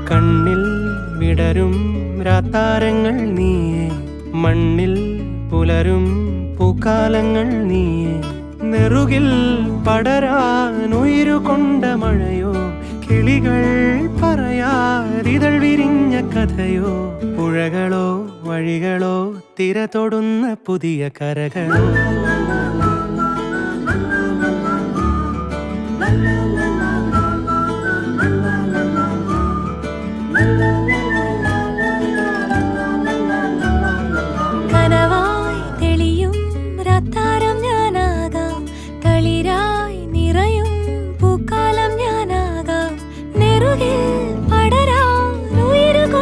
കണ്ണിൽ വിടരും രാത്താരങ്ങൾ നീയേ, മണ്ണിൽ പുലരും പൂക്കാലങ്ങൾ നീയേ. നെറുകിൽ പടരാൻ ഉയരുകൊണ്ട മഴയോ, കിളികൾ പറയാതിതൾ വിരിഞ്ഞ കഥയോ. പുഴകളോ വഴികളോ തിര തൊടുന്ന പുതിയ കരകളോ.